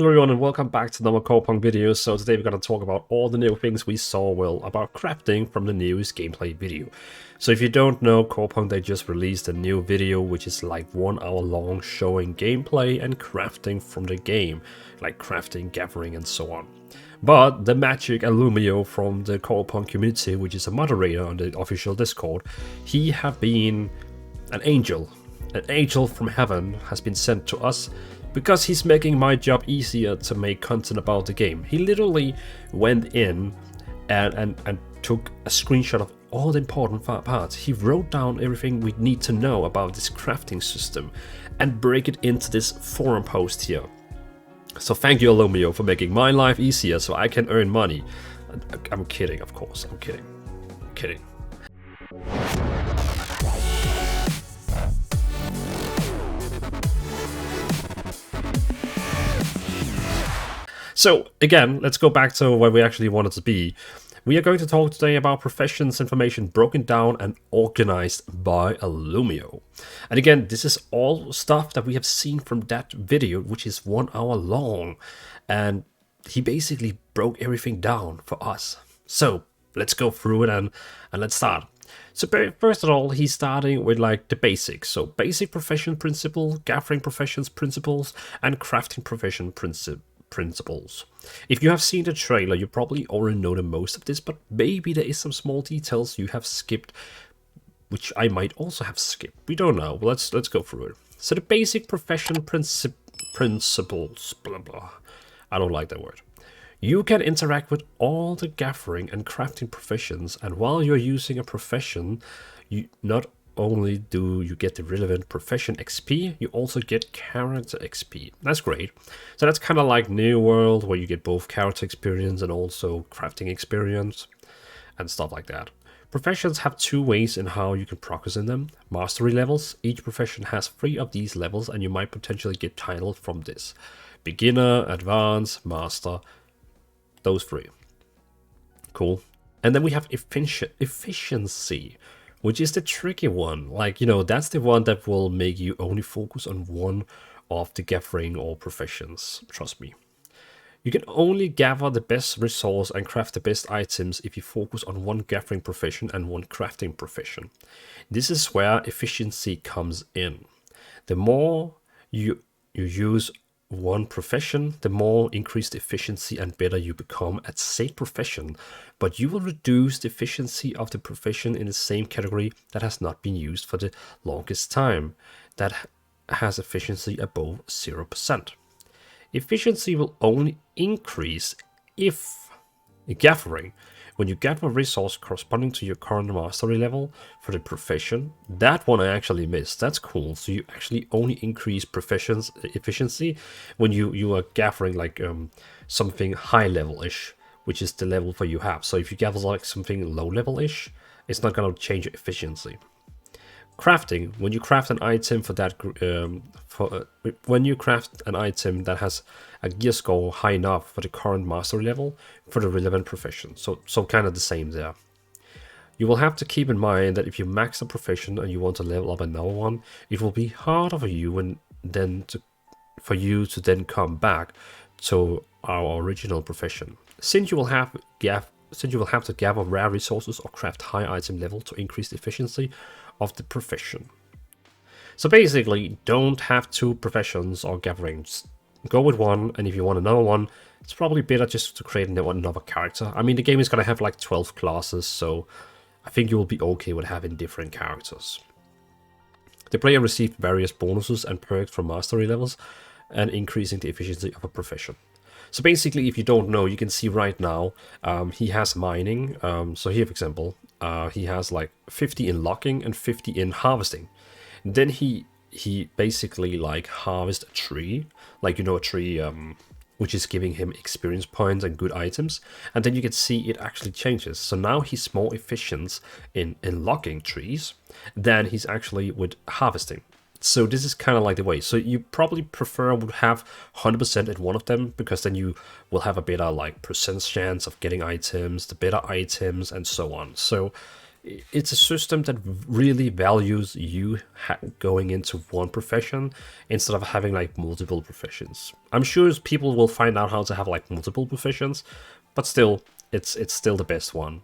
Hello everyone and welcome back to another Corepunk video. So today we're going to talk about all the new things we saw about crafting from the newest gameplay video. So if you don't know, Corepunk, they just released a new video which is like 1 hour long, showing gameplay and crafting from the game, like crafting, gathering and so on. But the magic Alumio from the Corepunk community, which is a moderator on the official Discord, he have been an angel. An angel from heaven has been sent to us because he's making my job easier to make content about the game. He literally went in and took a screenshot of all the important parts. He wrote down everything we need to know about this crafting system and break it into this forum post here. So thank you, Alumio, for making my life easier so I can earn money. I'm kidding, of course. I'm kidding. I'm kidding. So again, let's go back to where we actually wanted to be. We are going to talk today about professions information broken down and organized by Alumio. And again, this is all stuff that we have seen from that video, which is 1 hour long. And he basically broke everything down for us. So let's go through it and let's start. So first of all, he's starting with like the basics. So basic profession principle, gathering professions principles, and crafting profession principles. If you have seen the trailer, you probably already know the most of this, but maybe there is some small details you have skipped, which I might also have skipped. We don't know. Let's go through it. So the basic profession principles, blah blah. I don't like that word. You can interact with all the gathering and crafting professions, and while you're using a profession, you not only do you get the relevant profession XP, you also get character XP. That's great. So that's kind of like New World, where you get both character experience and also crafting experience and stuff like that. Professions have 2 ways in how you can progress in them. Mastery levels. Each profession has 3 of these levels, and you might potentially get titles from this. Beginner, Advanced, Master. Those 3. Cool. And then we have efficiency, which is the tricky one. Like, you know, that's the one that will make you only focus on one of the gathering or professions. Trust me. You can only gather the best resource and craft the best items if you focus on one gathering profession and one crafting profession. This is where efficiency comes in. The more you use one profession, the more increased efficiency and better you become at said profession, but you will reduce the efficiency of the profession in the same category that has not been used for the longest time, that has efficiency above 0%. Efficiency will only increase if gathering. When you gather a resource corresponding to your current mastery level for the profession, that one I actually missed. That's cool. So you actually only increase professions efficiency when you are gathering like something high level-ish, which is the level for you have. So if you gather like something low level-ish, it's not going to change your efficiency. Crafting, when you craft an item for that when you craft an item that has a gear score high enough for the current mastery level for the relevant profession, so kind of the same there. You will have to keep in mind that if you max a profession and you want to level up another one, it will be harder for you to then come back to our original profession, since you will have to gather rare resources or craft high item level to increase the efficiency of the profession. So basically, don't have 2 professions or gatherings. Go with one, and if you want another one, it's probably better just to create another character. I mean, the game is going to have like 12 classes, so I think you will be okay with having different characters. The player received various bonuses and perks from mastery levels and increasing the efficiency of a profession. So basically, if you don't know, you can see right now, he has mining. So here, for example, he has like 50 in logging and 50 in harvesting. Then he basically like harvest a tree, like, you know, a tree which is giving him experience points and good items. And then you can see it actually changes. So now he's more efficient in logging trees than he's actually with harvesting. So this is kind of like the way. So you probably prefer would have 100% in one of them, because then you will have a better like percent chance of getting items, the better items, and so on. So it's a system that really values you going into one profession instead of having like multiple professions. I'm sure people will find out how to have like multiple professions, but still, it's still the best one.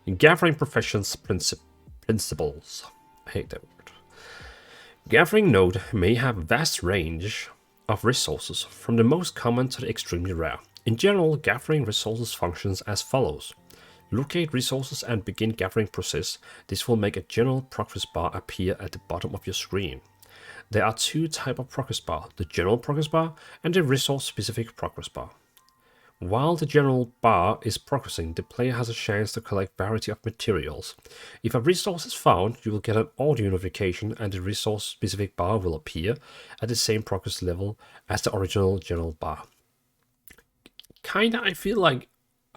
In gathering professions principles, I hate that word. Gathering node may have a vast range of resources, from the most common to the extremely rare. In general, gathering resources functions as follows. Locate resources and begin gathering process. This will make a general progress bar appear at the bottom of your screen. There are two types of progress bar, the general progress bar and the resource-specific progress bar. While the general bar is progressing, the player has a chance to collect variety of materials. If a resource is found, you will get an audio notification and the resource-specific bar will appear at the same progress level as the original general bar. Kinda, I feel like,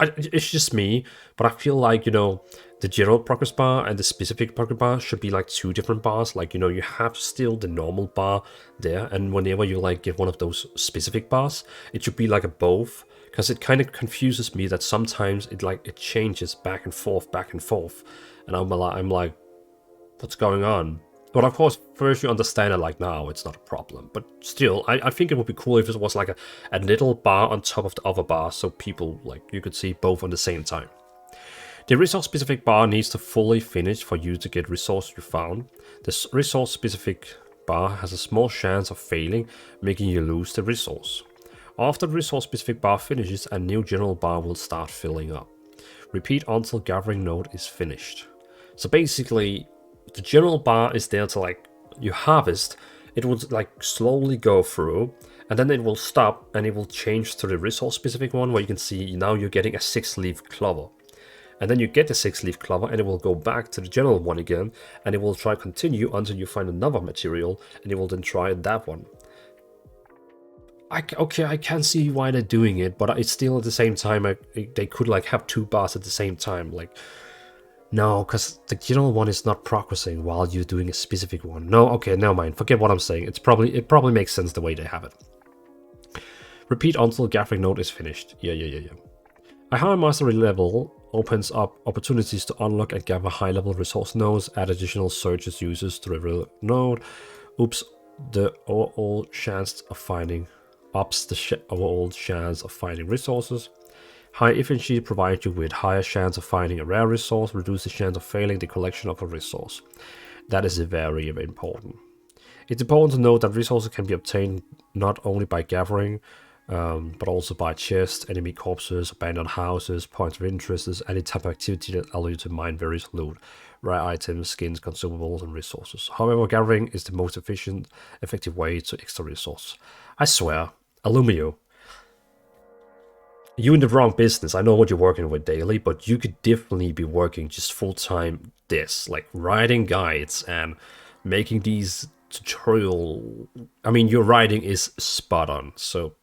it's just me, but I feel like, the general progress bar and the specific progress bar should be like two different bars. Like, you have still the normal bar there, and whenever you like get one of those specific bars, it should be like a both. Because it kind of confuses me that sometimes it changes back and forth, and I'm like, what's going on? But of course, first you understand it, like now it's not a problem. But still, I think it would be cool if it was like a little bar on top of the other bar, so people like you could see both on the same time. The resource specific bar needs to fully finish for you to get resource you found. The resource specific bar has a small chance of failing, making you lose the resource. After the resource-specific bar finishes, a new general bar will start filling up. Repeat until gathering node is finished. So basically, the general bar is there to like, you harvest, it will like slowly go through, and then it will stop, and it will change to the resource-specific one, where you can see now you're getting a 6-leaf clover. And then you get the 6-leaf clover, and it will go back to the general one again, and it will try to continue until you find another material, and it will then try that one. Okay, I can see why they're doing it, but it's still at the same time, they could like have two bars at the same time. Like, no, because the general one is not progressing while you're doing a specific one. No, okay, never mind. Forget what I'm saying. It probably makes sense the way they have it. Repeat until gathering node is finished. Yeah. A higher mastery level opens up opportunities to unlock and gather high-level resource nodes, add additional searches users to reveal node. Oops, the overall chance of finding overall chance of finding resources. High efficiency provides you with higher chance of finding a rare resource, reduce the chance of failing the collection of a resource. That is very important. It's important to note that resources can be obtained not only by gathering, but also by chests, enemy corpses, abandoned houses, points of interest, any type of activity that allows you to mine various loot, rare items, skins, consumables, and resources. However, gathering is the most effective way to extra resource. I swear, Illumio, you in the wrong business. I know what you're working with daily, but you could definitely be working just full-time this, like writing guides and making these tutorial. I mean, your writing is spot on. So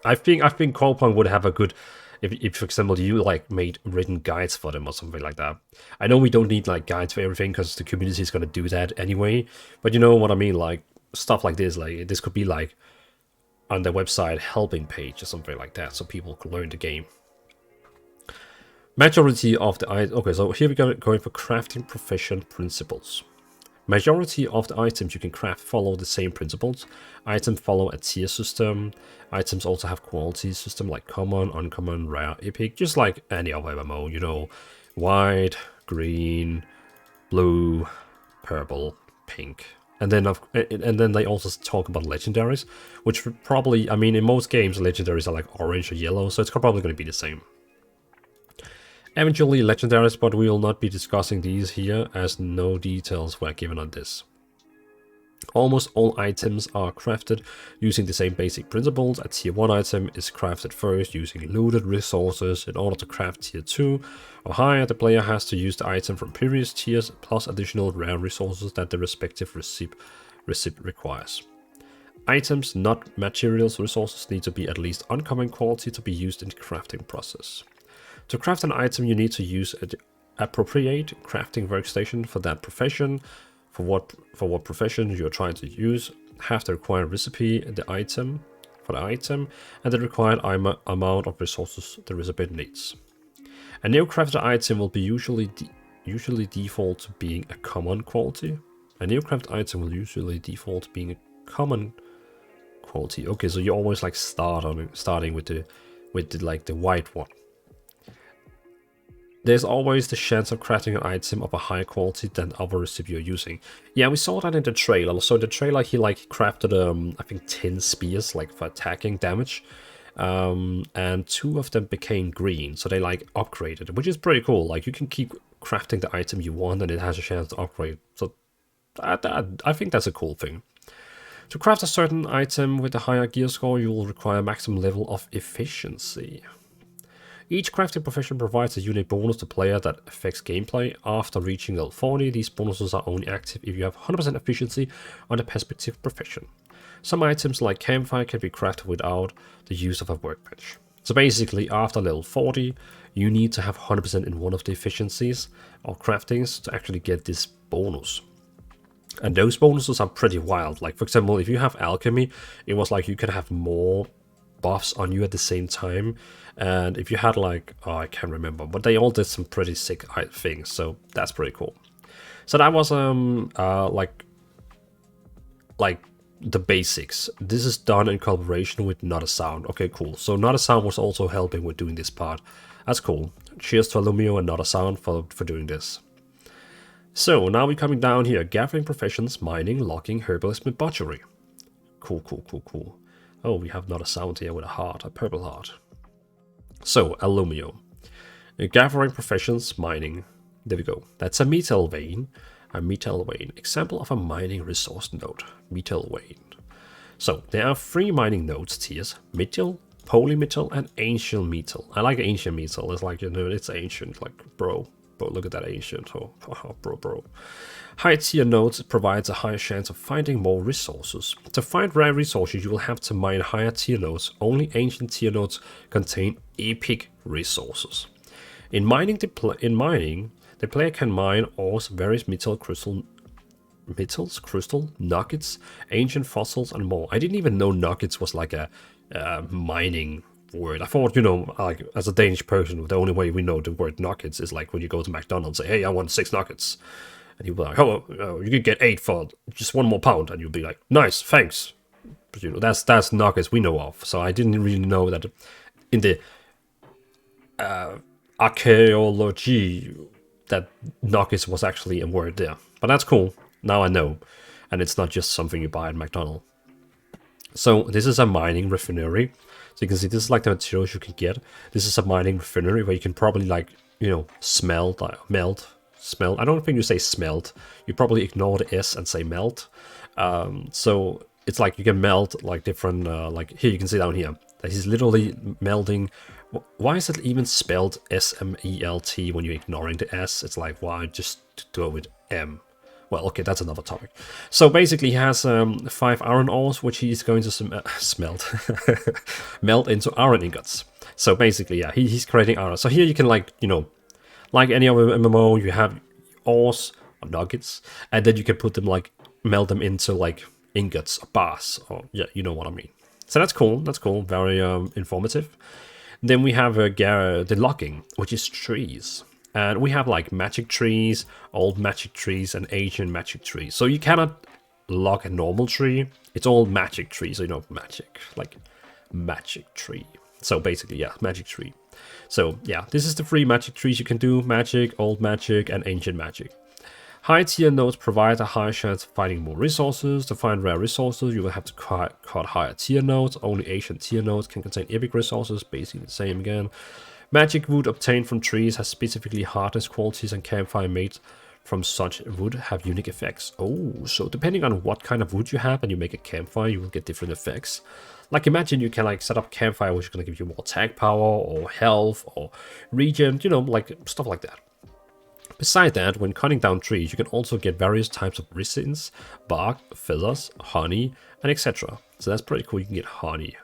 I think Corepunk would have a good, if for example you like made written guides for them or something like that. I know we don't need like guides for everything because the community is going to do that anyway. But you know what I mean, like stuff like this could be like on their website helping page or something like that, so people can learn the game. Majority of the okay, so here we go going for crafting profession principles. Majority of the items you can craft follow the same principles. Items follow a tier system. Items also have quality system like common, uncommon, rare, epic, just like any other MMO, white, green, blue, purple, pink. And then they also talk about legendaries, which probably, I mean, in most games, legendaries are like orange or yellow, so it's probably going to be the same. Eventually legendaries, but we will not be discussing these here, as no details were given on this. Almost all items are crafted using the same basic principles. A tier 1 item is crafted first using looted resources. In order to craft tier 2 or higher, the player has to use the item from previous tiers plus additional rare resources that the respective receipt requires. Items, not materials resources, need to be at least uncommon quality to be used in the crafting process. To craft an item, you need to use an appropriate crafting workstation for that profession. For what profession you're trying to use, have the required recipe for the item, and the required amount of resources the recipe needs. A new crafted item will be usually default to being a common quality. A new crafted item will usually default to being a common quality. Okay, so you always like starting with the like the white one. There's always the chance of crafting an item of a higher quality than other recipe you're using. Yeah, we saw that in the trailer. So in the trailer he like crafted I think 10 spears like for attacking damage. And 2 of them became green, so they like upgraded, which is pretty cool. Like you can keep crafting the item you want and it has a chance to upgrade. So I think that's a cool thing. To craft a certain item with a higher gear score, you will require a maximum level of efficiency. Each crafting profession provides a unique bonus to player that affects gameplay. After reaching level 40, these bonuses are only active if you have 100% efficiency on the perspective profession. Some items like campfire can be crafted without the use of a workbench. So basically, after level 40, you need to have 100% in one of the efficiencies or craftings to actually get this bonus. And those bonuses are pretty wild. Like, for example, if you have Alchemy, it was like you can have more buffs on you at the same time. And if you had like, oh, I can't remember, but they all did some pretty sick things. So that's pretty cool. So that was like the basics. This is done in collaboration with Not a Sound. Okay, cool. So Not a Sound was also helping with doing this part. That's cool. Cheers to Illumio and Not a Sound for doing this. So now we're coming down here. Gathering professions, mining, logging, herbalism, and butchery. Cool, cool, cool, cool. Oh, we have Not a Sound here with a heart, a purple heart. So, Illumio. Gathering professions, mining. There we go. That's a metal vein. A metal vein. Example of a mining resource node. Metal vein. So, there are 3 mining nodes tiers. Metal, polymetal, and ancient metal. I like ancient metal. It's like, you know, it's ancient. Like, bro. Bro, look at that ancient. Oh, bro. High tier nodes provides a higher chance of finding more resources. To find rare resources, you will have to mine higher tier nodes. Only ancient tier nodes contain epic resources. In mining, the player can mine ores, various metals, crystal, nuggets, ancient fossils, and more. I didn't even know nuggets was like a mining word. I thought, you know, like as a Danish person, the only way we know the word nuggets is like when you go to McDonald's and say, hey, I want 6 nuggets. And he'll be like, oh, you can get 8 for just 1 more pound. And you'll be like, nice, thanks. But, you know, that's nuggets we know of. So I didn't really know that in the archaeology that nuggets was actually a word there. But that's cool. Now I know. And it's not just something you buy at McDonald's. So this is a mining refinery. So you can see this is like the materials you can get. This is a mining refinery where you can probably like, you know, smelt. I don't think you say smelt. You probably ignore the S and say melt. So it's like you can melt like different, like here you can see down here. That he's literally melting. Why is it even spelled S-M-E-L-T when you're ignoring the S? It's like, why just go with M? Well, okay, that's another topic. So basically he has 5 iron ores, which he's going to melt into iron ingots. So basically, yeah, he's creating iron. So here you can like, you know, like any other MMO, you have ores or nuggets, and then you can put them like, melt them into like ingots or bars, or yeah, you know what I mean. So that's cool, very informative. Then we have the logging, which is trees. And we have like magic trees, old magic trees, and ancient magic trees. So you cannot log a normal tree. It's all magic trees, so you know, magic, like magic tree. So basically, yeah, magic tree. So yeah, this is the 3 magic trees you can do: magic, old magic, and ancient magic. High tier nodes provide a high chance of finding more resources. To find rare resources, you will have to cut higher tier nodes. Only ancient tier nodes can contain epic resources, basically the same again. Magic wood obtained from trees has specifically hardness qualities, and campfire made from such wood have unique effects. Oh, so depending on what kind of wood you have and you make a campfire, you will get different effects. Like imagine you can like set up campfire, which is going to give you more attack power or health or regen, you know, like stuff like that. Besides that, when cutting down trees, you can also get various types of resins, bark, feathers, honey, and etc. So that's pretty cool. You can get honey.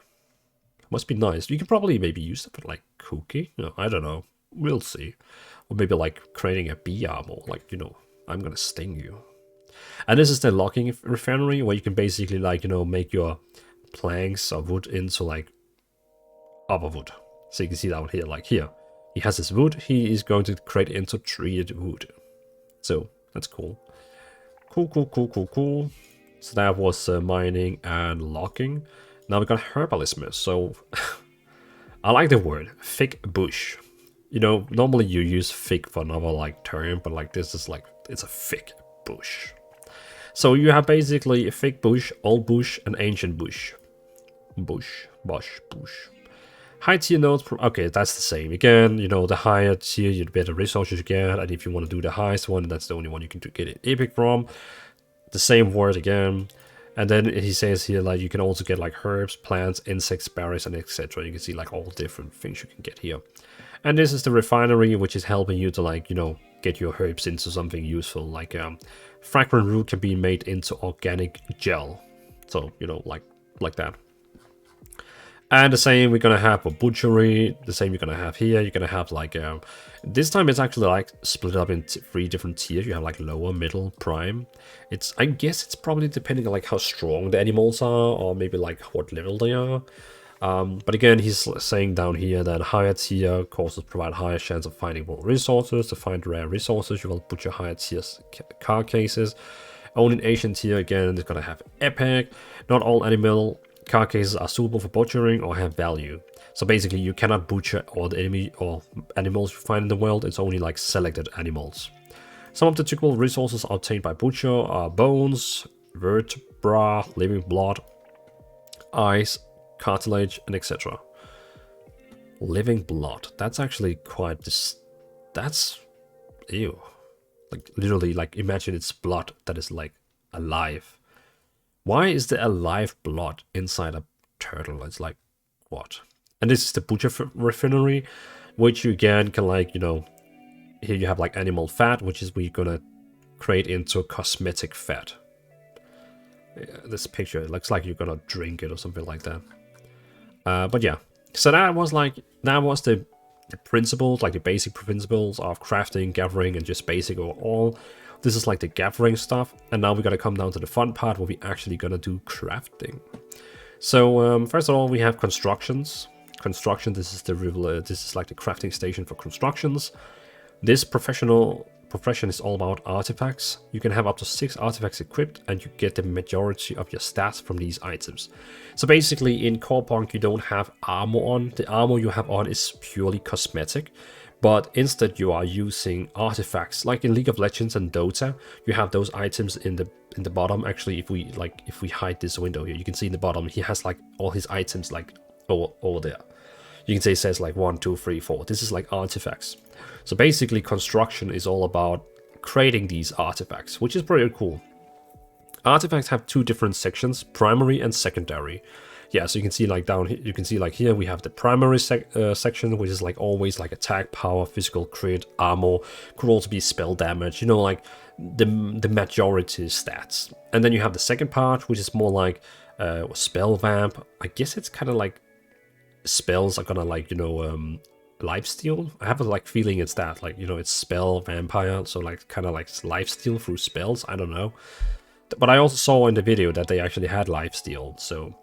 Must be nice. You can probably maybe use it for like cooking. No, I don't know. We'll see. Or maybe like creating a bee armor. Like, you know, I'm gonna sting you. And this is the logging refinery where you can basically like, you know, make your planks of wood into like other wood. So you can see down here, like here. he has his wood, he is going to create into treated wood. So that's cool. Cool. So that was mining and logging. Now we got herbalism. So I like the word thick bush. You know, normally you use thick for another like term, but like this is like, it's a thick bush. So you have basically a thick bush, old bush, and ancient bush. Bush. High tier nodes, okay, that's the same. Again, you know, the higher tier, the better resources you get, and if you want to do the highest one, that's the only one you can get it epic from. The same word again. And then he says here, like, you can also get like herbs, plants, insects, berries, and etc. You can see like all different things you can get here. And this is the refinery, which is helping you to like, you know, get your herbs into something useful. Like fragrant root can be made into organic gel. So, you know, like that. And the same we're gonna have a butchery, the same you're gonna have here. You're gonna have like, this time it's actually like split up into 3 different tiers. You have like lower, middle, prime. I guess it's probably depending on like how strong the animals are, or maybe like what level they are. But again, he's saying down here that higher tier courses provide higher chance of finding more resources. To find rare resources, you will butcher higher tier carcasses. Only in Asian tier, again, it's gonna have epic. Not all animal carcasses are suitable for butchering or have value. So basically you cannot butcher all the enemy or animals you find in the world. It's only like selected animals. Some of the typical resources obtained by butcher are bones, vertebra, living blood, eyes, cartilage, and etc. Living blood, that's actually quite that's ew. Like literally, like imagine it's blood that is like alive. Why is there alive blood inside a turtle? It's like, what? And this is the butcher refinery, which you again can like, you know, here you have like animal fat, which is we're gonna create into cosmetic fat. This picture, it looks like you're gonna drink it or something like that. But yeah, so that was the principles, like the basic principles of crafting, gathering, and just basic overall. This is like the gathering stuff, and now we gotta come down to the fun part where we actually gonna do crafting. So first of all, we have constructions. Construction. This is like the crafting station for constructions. This profession is all about artifacts. You can have up to 6 artifacts equipped, and you get the majority of your stats from these items. So basically, in Corepunk, you don't have armor on. The armor you have on is purely cosmetic. But instead you are using artifacts, like in League of Legends and Dota. You have those items in the bottom. Actually, if we hide this window here, you can see in the bottom he has like all his items like over there. You can say it says like 1, 2, 3, 4. This is like artifacts. So basically, construction is all about creating these artifacts, which is pretty cool. Artifacts have 2 different sections: primary and secondary. Yeah, so you can see like down here, you can see like here we have the primary section, which is like always like attack, power, physical, crit, armor, could also be spell damage, you know, like the majority stats. And then you have the second part, which is more like spell vamp. I guess it's kind of like spells are gonna like, you know, lifesteal. I have a like feeling it's that, like, you know, it's spell vampire, so like kind of like lifesteal through spells. I don't know, but I also saw in the video that they actually had lifesteal, so.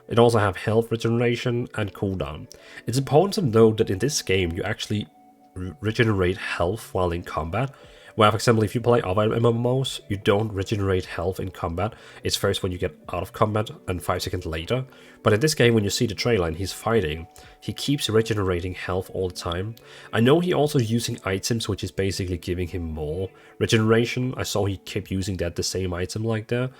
It also have health regeneration and cooldown. It's important to note that in this game you actually regenerate health while in combat. Where, for example, if you play other MMOs, you don't regenerate health in combat. It's first when you get out of combat and 5 seconds later. But in this game, when you see the trailer and he's fighting, he keeps regenerating health all the time. I know he also using items, which is basically giving him more regeneration. I saw he kept using the same item like that.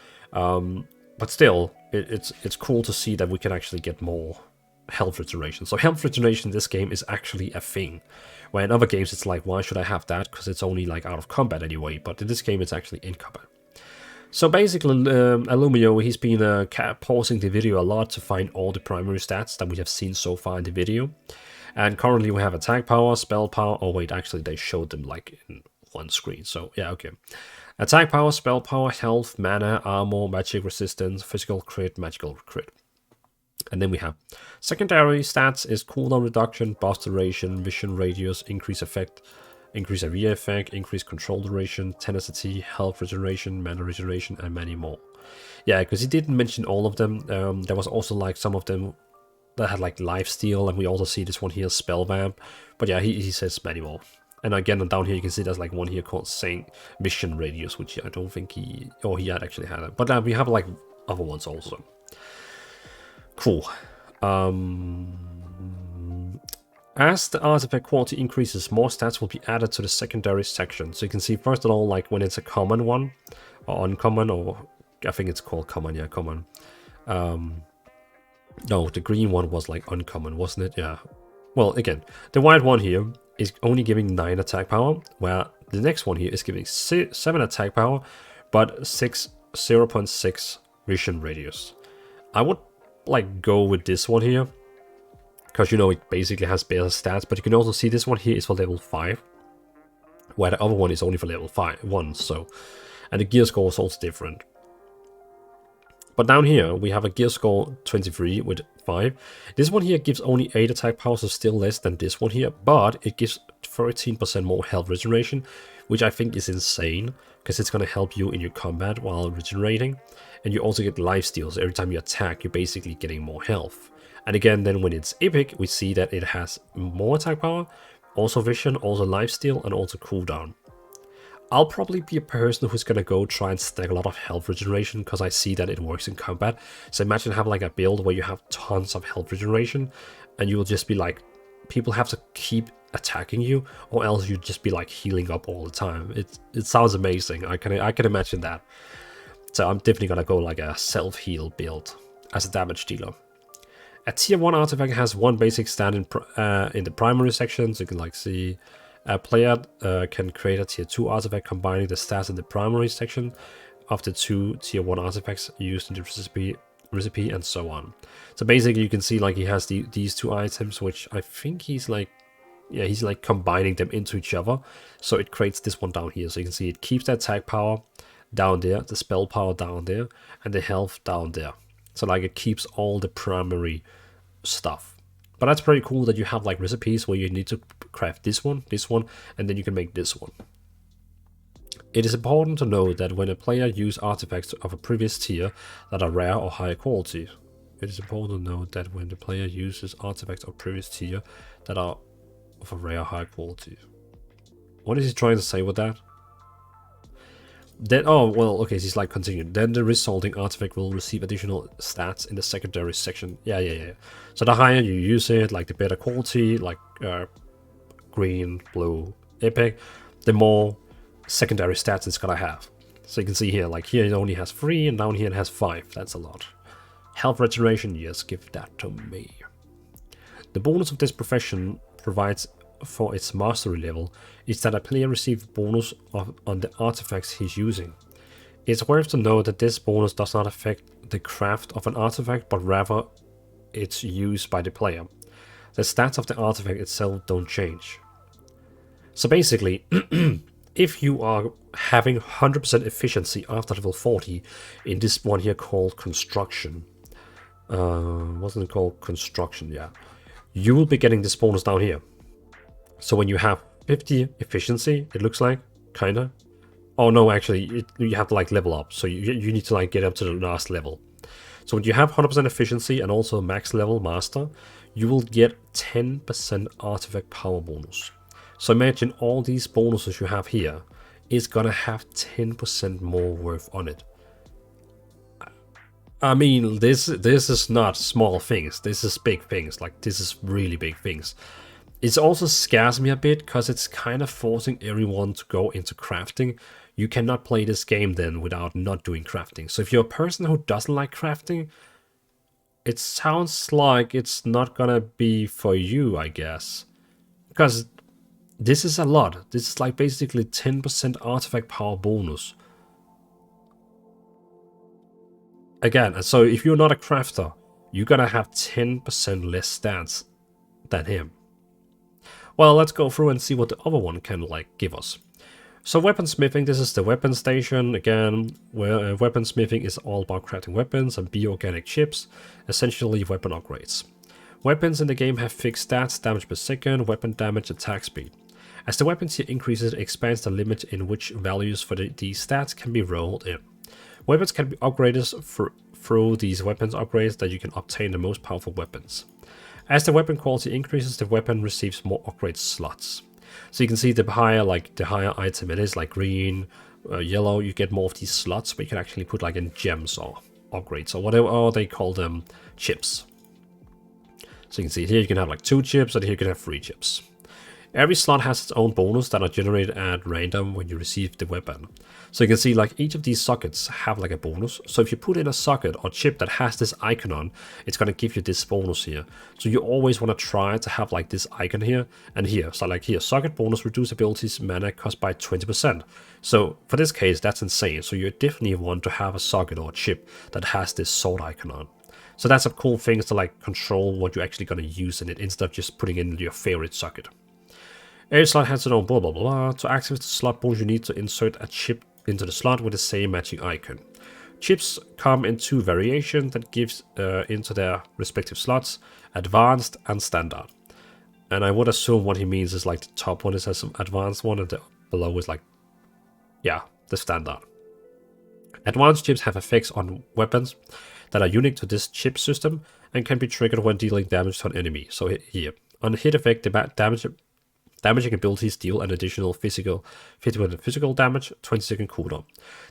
But still, it's cool to see that we can actually get more health regeneration. So health regeneration in this game is actually a thing. Where in other games it's like, why should I have that? Because it's only like out of combat anyway. But in this game it's actually in combat. So basically, Alumio, he's been pausing the video a lot to find all the primary stats that we have seen so far in the video. And currently we have attack power, spell power. Oh wait, actually they showed them like in one screen. So yeah, okay. Attack power, spell power, health, mana, armor, magic resistance, physical crit, magical crit. And then we have secondary stats is cooldown reduction, burst duration, vision radius, increase effect, increase AV effect, increase control duration, tenacity, health regeneration, mana regeneration, and many more. Yeah, because he didn't mention all of them. There was also like some of them that had like lifesteal, and we also see this one here, spell vamp. But yeah, he says manual. And again, down here you can see there's like one here called Saint Vision Radius, which I don't think he had actually had it. But we have like other ones also. Cool. As the artifact quality increases, more stats will be added to the secondary section. So you can see first of all, like when it's a common one, or uncommon, or I think it's called common, yeah, common. No, the green one was like uncommon, wasn't it? Yeah. Well, again, the white one here is only giving 9 attack power, where the next one here is giving 7 attack power, but 0.6 vision radius. I would like go with this one here, because you know it basically has better stats, but you can also see this one here is for level 5, where the other one is only for level 1, so, and the gear score is also different. But down here we have a gear score 23 with 5. This one here gives only 8 attack power, so still less than this one here, but it gives 13% more health regeneration, which I think is insane, because it's going to help you in your combat while regenerating, and you also get lifesteal, so every time you attack you're basically getting more health. And again, then when it's epic, we see that it has more attack power, also vision, also lifesteal, and also cooldown. I'll probably be a person who's gonna go try and stack a lot of health regeneration, because I see that it works in combat. So imagine having like a build where you have tons of health regeneration, and you will just be like, people have to keep attacking you, or else you just be like healing up all the time. It sounds amazing. I can imagine that. So I'm definitely gonna go like a self-heal build as a damage dealer. A tier 1 artifact has one basic stat in the primary section, so you can like see a player can create a tier 2 artifact combining the stats in the primary section of the 2 tier 1 artifacts used in the recipe and so on. So basically you can see like he has these 2 items, which I think he's like, yeah, he's like combining them into each other. So it creates this one down here. So you can see it keeps the attack power down there, the spell power down there, and the health down there. So like it keeps all the primary stuff. But that's pretty cool that you have like recipes where you need to craft this one, and then you can make this one. It is important to know that when a player uses artifacts of a previous tier that are rare or higher quality. It is important to note that when the player uses artifacts of previous tier that are of a rare or high quality. What is he trying to say with that? Then, oh, well, okay, so he's like continuing. Then the resulting artifact will receive additional stats in the secondary section. Yeah. So the higher you use it, like the better quality, like green, blue, epic, the more secondary stats it's gonna have. So you can see here, like here it only has 3, and down here it has 5. That's a lot. Health regeneration, yes, give that to me. The bonus of this profession provides for its mastery level is that a player receives bonus on the artifacts he's using. It's worth to note that this bonus does not affect the craft of an artifact, but rather its use by the player. The stats of the artifact itself don't change. So basically, if you are having 100% efficiency after level 40 in this one here called construction, wasn't it called construction? Yeah, you will be getting this bonus down here. So when you have 50 efficiency, it looks like, kinda. Oh no, actually, you have to like level up. So you need to like get up to the last level. So when you have 100% efficiency and also max level master, you will get 10% artifact power bonus. So imagine all these bonuses you have here is gonna have 10% more worth on it. I mean, this is not small things. This is big things. Like, this is really big things. It also scares me a bit because it's kind of forcing everyone to go into crafting. You cannot play this game then without not doing crafting. So if you're a person who doesn't like crafting, it sounds like it's not gonna be for you, I guess. Because this is a lot. This is like basically 10% artifact power bonus. Again, so if you're not a crafter, you're gonna have 10% less stats than him. Well, let's go through and see what the other one can like give us. So weaponsmithing, this is the weapon station again, where weaponsmithing is all about crafting weapons and bioorganic chips, essentially weapon upgrades. Weapons in the game have fixed stats, damage per second, weapon damage, attack speed. As the weapon tier increases, it expands the limit in which values for these stats can be rolled in. Weapons can be upgraded through these weapons upgrades that you can obtain the most powerful weapons. As the weapon quality increases, the weapon receives more upgrade slots. So you can see the higher item it is, like green, yellow, you get more of these slots, but you can actually put like in gems or upgrades or whatever, or they call them chips. So you can see here you can have like 2 chips, and here you can have 3 chips. Every slot has its own bonus that are generated at random when you receive the weapon. So you can see like each of these sockets have like a bonus. So if you put in a socket or chip that has this icon on, it's going to give you this bonus here. So you always want to try to have like this icon here and here. So like here, socket bonus, reduce abilities mana cost by 20%. So for this case, that's insane. So you definitely want to have a socket or a chip that has this sword icon on. So that's a cool thing to like control what you're actually going to use in it instead of just putting in your favorite socket. Every slot has its own blah blah blah. To activate the slot bonus, you need to insert a chip into the slot with the same matching icon. Chips come in 2 variations that gives into their respective slots, advanced and standard. And I would assume what he means is like the top one is some advanced one and the below is like, yeah, the standard. Advanced chips have effects on weapons that are unique to this chip system and can be triggered when dealing damage to an enemy. So here, on hit effect, the damaging abilities deal an additional 50% physical damage, 20-second cooldown.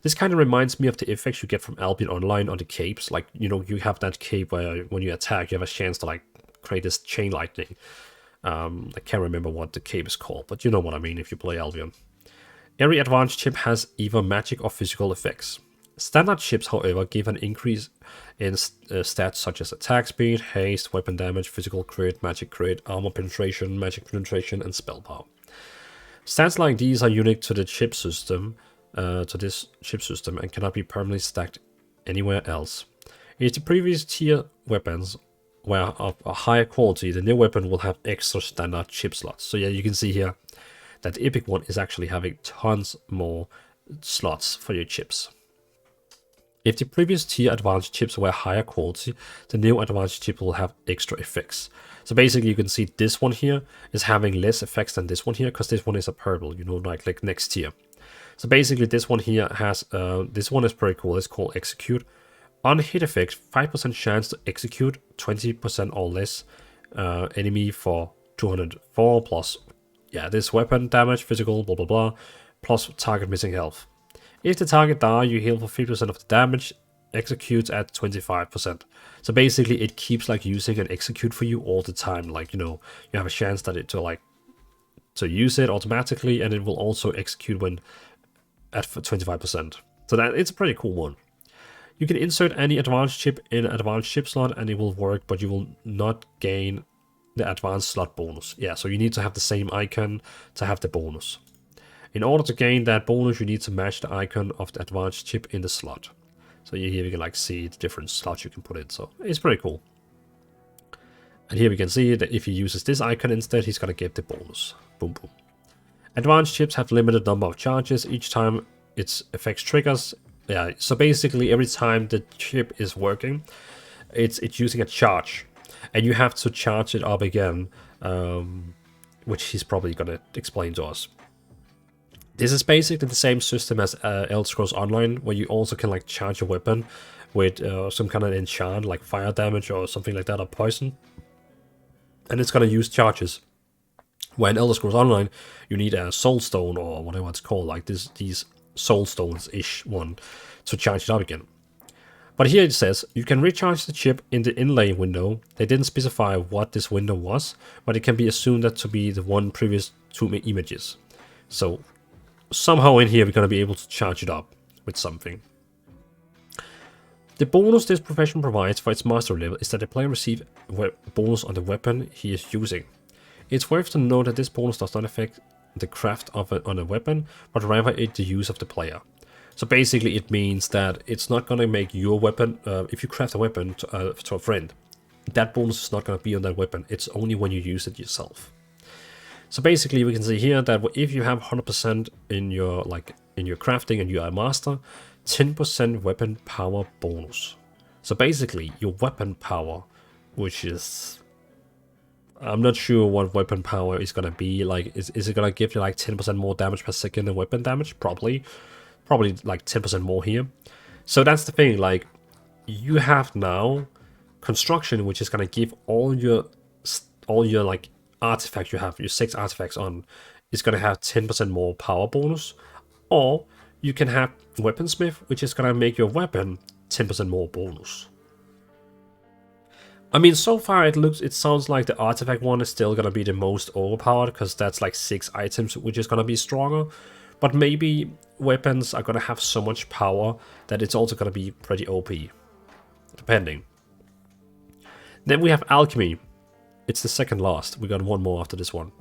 This kind of reminds me of the effects you get from Albion Online on the capes. Like, you know, you have that cape where when you attack, you have a chance to like create this chain lightning. I can't remember what the cape is called, but you know what I mean if you play Albion. Every advanced chip has either magic or physical effects. Standard chips, however, give an increase in stats such as attack speed, haste, weapon damage, physical crit, magic crit, armor penetration, magic penetration, and spell power. Stats like these are unique to the chip system, and cannot be permanently stacked anywhere else. If the previous tier weapons were of a higher quality, the new weapon will have extra standard chip slots. So yeah, you can see here that the epic one is actually having tons more slots for your chips. If the previous tier advanced chips were higher quality, the new advanced chip will have extra effects. So basically you can see this one here is having less effects than this one here, because this one is a purple, you know, like next tier. So basically this one here has, this one is pretty cool, it's called Execute. On hit effect, 5% chance to execute 20% or less enemy for 204 plus, yeah, this weapon damage, physical, blah blah blah, plus target missing health. If the target dies, you heal for 50% of the damage, executes at 25%. So basically it keeps like using an execute for you all the time. Like, you know, you have a chance that to use it automatically, and it will also execute when at 25%. So that it's a pretty cool one. You can insert any advanced chip in an advanced chip slot and it will work, but you will not gain the advanced slot bonus. Yeah, so you need to have the same icon to have the bonus. In order to gain that bonus, you need to match the icon of the advanced chip in the slot. So here you can like see the different slots you can put in. So it's pretty cool. And here we can see that if he uses this icon instead, he's going to get the bonus. Boom, boom. Advanced chips have limited number of charges each time its effects triggers. Yeah, so basically every time the chip is working, it's using a charge. And you have to charge it up again, which he's probably going to explain to us. This is basically the same system as Elder Scrolls Online, where you also can like charge a weapon with some kind of enchant, like fire damage or something like that, or poison. And it's going to use charges. Where in Elder Scrolls Online, you need a soul stone or whatever it's called, like these soul stones-ish one, to charge it up again. But here it says, you can recharge the chip in the inlay window. They didn't specify what this window was, but it can be assumed that to be the one previous to images. So somehow in here we're going to be able to charge it up with something. The bonus this profession provides for its mastery level is that the player receives a bonus on the weapon he is using. It's worth to note that this bonus does not affect the craft of on a weapon, but rather the use of the player. So basically it means that it's not going to make your weapon, if you craft a weapon to a friend, that bonus is not going to be on that weapon, it's only when you use it yourself. So basically we can see here that if you have 100% in your crafting and you are a master, 10% weapon power bonus. So basically your weapon power, which is, I'm not sure what weapon power is going to be, like is it going to give you like 10% more damage per second in weapon damage? Probably like 10% more here. So that's the thing, like you have now construction, which is gonna give all your like artifacts you have, your 6 artifacts on, is gonna have 10% more power bonus, or you can have Weaponsmith, which is gonna make your weapon 10% more bonus. I mean, so far it sounds like the artifact one is still gonna be the most overpowered, because that's like 6 items, which is gonna be stronger. But maybe weapons are gonna have so much power that it's also gonna be pretty OP, depending. Then we have Alchemy. It's the second last. We got one more after this one.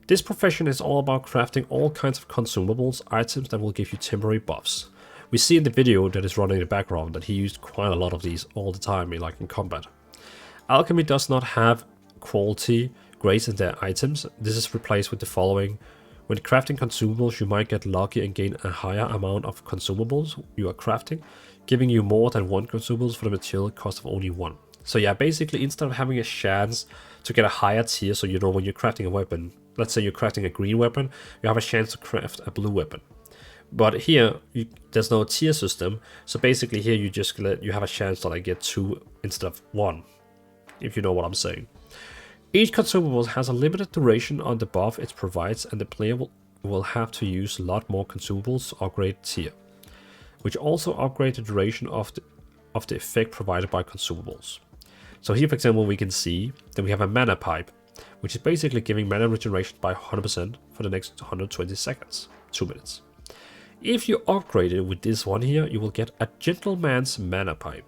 This profession is all about crafting all kinds of consumables, items that will give you temporary buffs. We see in the video that is running in the background that he used quite a lot of these all the time, like in combat. Alchemy does not have quality grades in their items. This is replaced with the following. When crafting consumables, you might get lucky and gain a higher amount of consumables you are crafting, giving you more than 1 consumables for the material cost of only 1. So yeah, basically instead of having a chance to get a higher tier, so you know when you're crafting a weapon, let's say you're crafting a green weapon, you have a chance to craft a blue weapon. But here, there's no tier system, so basically here you have a chance to like get 2 instead of 1, if you know what I'm saying. Each consumable has a limited duration on the buff it provides, and the player will have to use a lot more consumables to upgrade tier, which also upgrade the duration of the effect provided by consumables. So here, for example, we can see that we have a mana pipe, which is basically giving mana regeneration by 100% for the next 120 seconds, 2 minutes. If you upgrade it with this one here, you will get a Gentleman's Mana Pipe,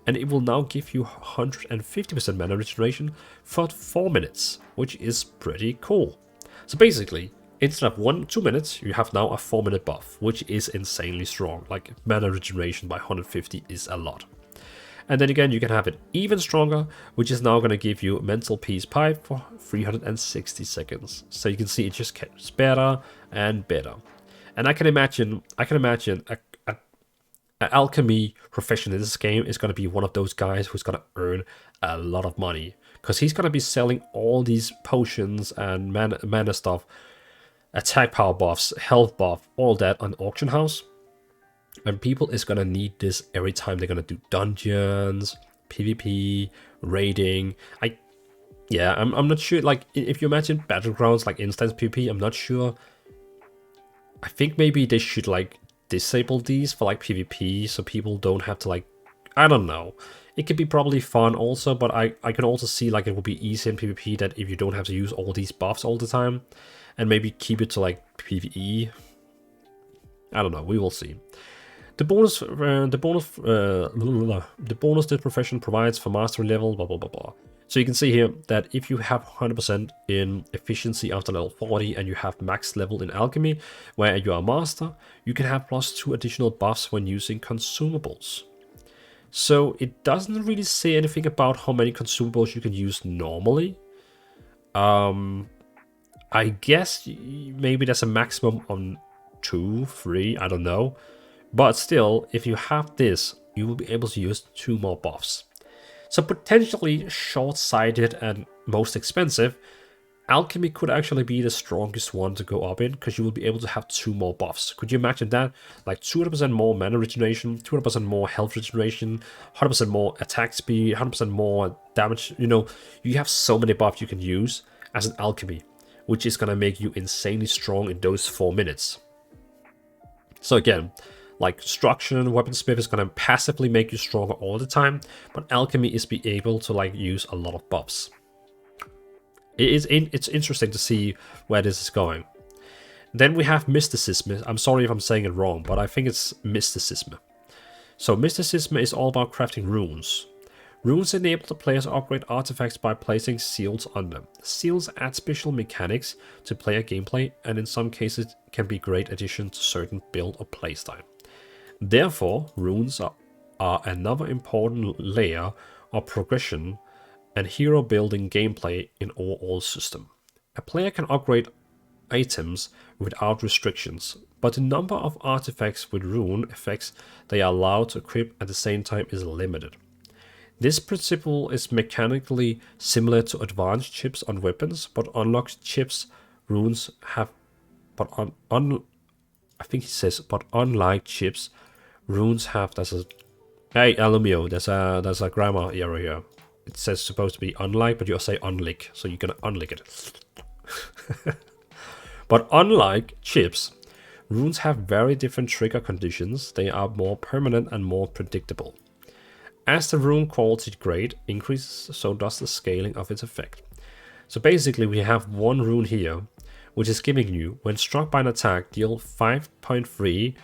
and it will now give you 150% mana regeneration for 4 minutes, which is pretty cool. So basically, instead of 2 minutes, you have now a 4-minute buff, which is insanely strong. Like, mana regeneration by 150 is a lot. And then again, you can have it even stronger, which is now going to give you Mental Peace Pipe for 360 seconds. So you can see it just gets better and better. And I can imagine an alchemy profession in this game is going to be one of those guys who's going to earn a lot of money, because he's going to be selling all these potions and mana stuff, attack power buffs, health buff, all that on auction house. And people is going to need this every time they're going to do dungeons, PvP, raiding. I'm not sure, like, if you imagine battlegrounds like instance PvP, I'm not sure. I think maybe they should like disable these for like PvP, so people don't have to, like, I don't know. It could be probably fun also, but I can also see like it would be easy in PvP that if you don't have to use all these buffs all the time, and maybe keep it to like PvE. I don't know. We will see. The bonus this profession provides for mastery level, blah blah blah blah. So you can see here that if you have 100% in efficiency after level 40 and you have max level in alchemy, where you are a master, you can have +2 additional buffs when using consumables. So it doesn't really say anything about how many consumables you can use normally. I guess maybe there's a maximum on 2, 3, I don't know. But still, if you have this, you will be able to use 2 more buffs. So potentially short-sighted and most expensive, alchemy could actually be the strongest one to go up in, because you will be able to have 2 more buffs. Could you imagine that? Like 200% more mana regeneration, 200% more health regeneration, 100% more attack speed, 100% more damage. You know, you have so many buffs you can use as an alchemy, which is going to make you insanely strong in those 4 minutes. So again, like Construction, Weaponsmith is going to passively make you stronger all the time, but Alchemy is be able to like use a lot of buffs. It's interesting to see where this is going. Then we have Mysticism. I'm sorry if I'm saying it wrong, but I think it's Mysticism. So Mysticism is all about crafting runes. Runes enable the players to upgrade artifacts by placing seals on them. Seals add special mechanics to player gameplay, and in some cases can be great addition to certain build or playstyle. Therefore, runes are another important layer of progression and hero building gameplay in overall system. A player can upgrade items without restrictions, but the number of artifacts with rune effects they are allowed to equip at the same time is limited. This principle is mechanically similar to advanced chips on weapons, but unlike chips, runes have, unlike chips, runes have, that's a Hey, Alumio, there's a grammar error here. It says supposed to be unlike, but you say unlick, so you're gonna unlick it. But unlike chips, runes have very different trigger conditions. They are more permanent and more predictable. As the rune quality grade increases, so does the scaling of its effect. So basically we have one rune here, which is giving you, when struck by an attack, deal 5.3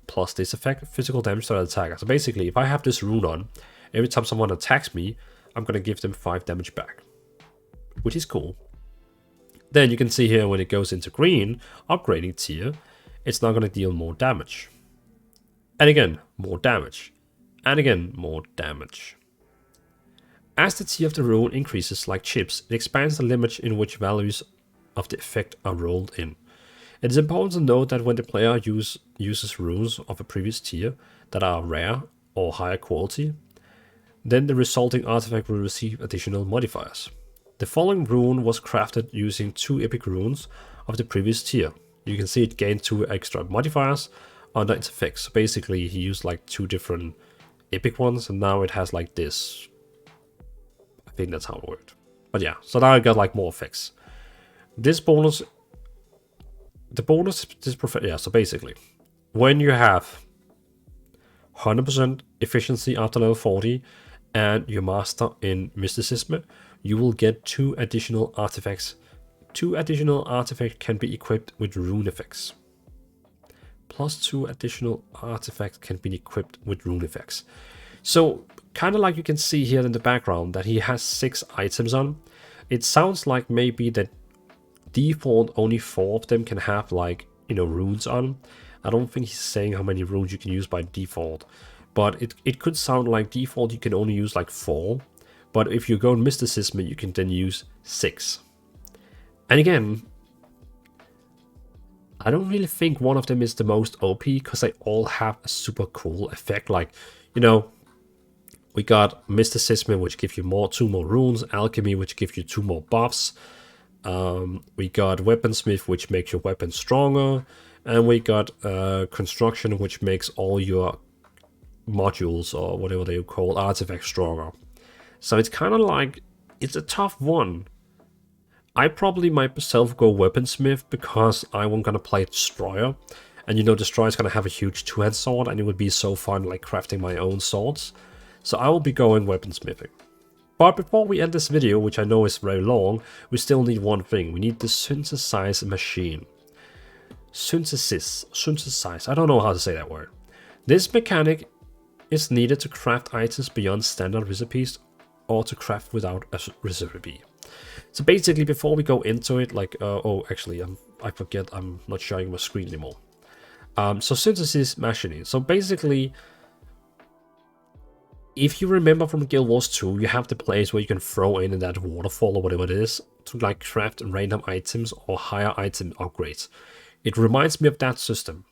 plus this effect physical damage to the attacker. So basically, if I have this rune on, every time someone attacks me, I'm going to give them 5 damage back, which is cool. Then you can see here when it goes into green, upgrading tier, it's now going to deal more damage. And again, more damage. And again, more damage. As the tier of the rune increases like chips, it expands the limit in which values of the effect are rolled in. It is important to note that when the player uses runes of a previous tier that are rare or higher quality, then the resulting artifact will receive additional modifiers. The following rune was crafted using 2 epic runes of the previous tier. You can see it gained 2 extra modifiers under its effects. So basically he used like 2 different epic ones, and now it has like this. I think that's how it worked. But yeah, so now I got like more effects. This bonus, so basically, when you have 100% efficiency after level 40 and you master in Mysticism, you will get 2 additional artifacts. 2 additional artifacts can be equipped with rune effects. Plus 2 additional artifacts can be equipped with rune effects. So, kind of like you can see here in the background that he has 6 items on. It sounds like maybe that default only 4 of them can have like, you know, runes on. I don't think he's saying how many runes you can use by default, but it could sound like default you can only use like 4. But if you go in Mysticism, you can then use 6. And again, I don't really think one of them is the most OP because they all have a super cool effect. Like, you know, we got Mysticism, which gives you 2 more runes. Alchemy, which gives you 2 more buffs. We got Weaponsmith, which makes your weapon stronger. And we got Construction, which makes all your modules, or whatever they call artifacts, stronger. So it's kind of like, it's a tough one. I probably myself go Weaponsmith because I'm gonna play Destroyer. And you know, Destroyer is gonna have a huge 2-hand sword, and it would be so fun like crafting my own swords. So I will be going Weaponsmithing. But before we end this video, which I know is very long, we still need one thing. We need the synthesize machine. Synthesize, I don't know how to say that word. This mechanic is needed to craft items beyond standard recipes or to craft without a recipe. So basically, before we go into it, like, I forget, I'm not showing my screen anymore. So synthesis machining. So basically, if you remember from Guild Wars 2, you have the place where you can throw in that waterfall or whatever it is to like craft random items or higher item upgrades. It reminds me of that system.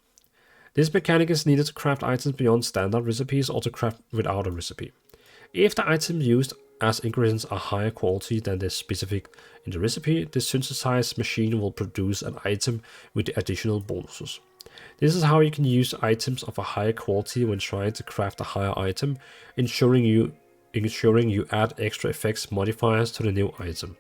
This mechanic is needed to craft items beyond standard recipes or to craft without a recipe. If the items used as ingredients are higher quality than the specific in the recipe, the synthesized machine will produce an item with the additional bonuses. This is how you can use items of a higher quality when trying to craft a higher item, ensuring you add extra effects modifiers to the new item.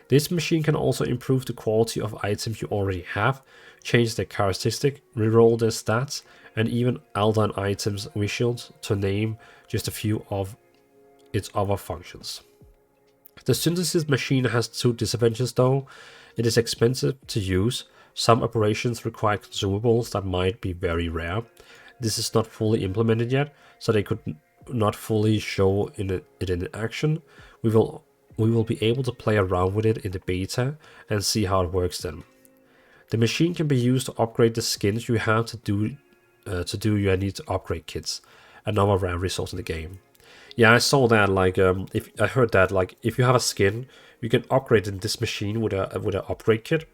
This machine can also improve the quality of items you already have, change their characteristic, reroll their stats, and even alter an item's visuals, to name just a few of its other functions. The synthesis machine has 2 disadvantages though. It is expensive to use. Some operations require consumables that might be very rare. This is not fully implemented yet, so they could not fully show it in action. We will be able to play around with it in the beta and see how it works then. The machine can be used to upgrade the skins you have to do you need to upgrade kits, another rare resource in the game. Yeah, I saw that. Like, I heard that like if you have a skin, you can upgrade in this machine with a upgrade kit,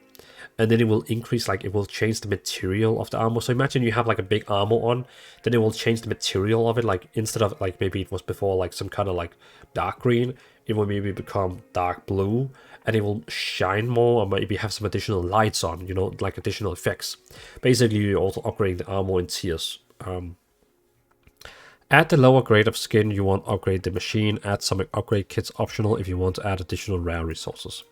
and then it will increase, like it will change the material of the armor. So imagine you have like a big armor on, then it will change the material of it. Like instead of like maybe it was before like some kind of like dark green, it will maybe become dark blue, and it will shine more, or maybe have some additional lights on, you know, like additional effects. Basically, you're also upgrading the armor in tiers. Add the lower grade of skin you want to upgrade the machine. Add some upgrade kits optional if you want to add additional rare resources.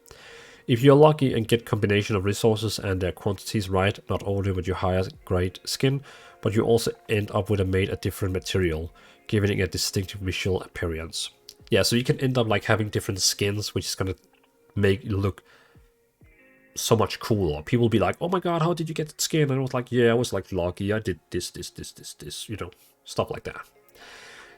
If you're lucky and get combination of resources and their quantities right, not only with your higher grade skin, but you also end up with a different material, giving it a distinctive visual appearance. Yeah, so you can end up like having different skins, which is gonna make it look so much cooler. People will be like, oh my god, how did you get that skin? And I was like, yeah, I was like lucky, I did this, you know, stuff like that.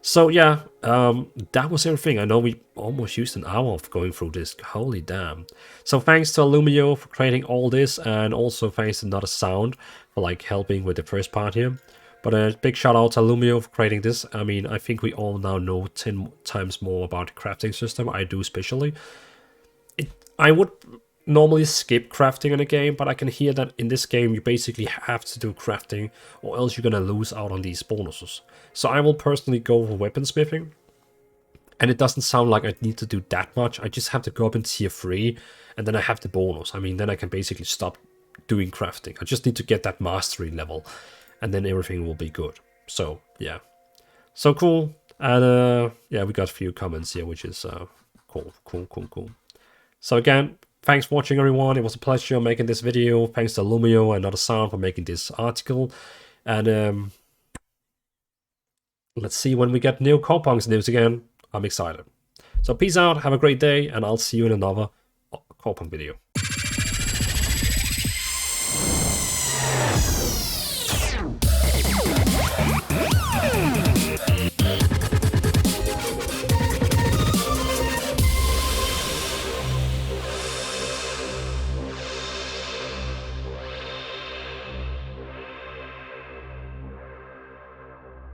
So yeah, that was everything. I know we almost used an hour of going through this. Holy damn. So thanks to Illumio for creating all this, and also thanks to Not a Sound for like helping with the first part here. But a big shout out to Illumio for creating this. I mean, I think we all now know 10 times more about the crafting system. I do especially. I would normally skip crafting in a game, but I can hear that in this game you basically have to do crafting or else you're gonna lose out on these bonuses. So I will personally go for weaponsmithing, and it doesn't sound like I need to do that much. I just have to go up in tier 3 and then I have the bonus. I mean, then I can basically stop doing crafting. I just need to get that mastery level and then everything will be good. So yeah, so cool. And yeah, we got a few comments here, which is cool. So again, thanks for watching, everyone. It was a pleasure making this video. Thanks to Illumio and Not a Sound for making this article. And let's see when we get new Corepunk news again. I'm excited. So peace out, have a great day, and I'll see you in another Corepunk video.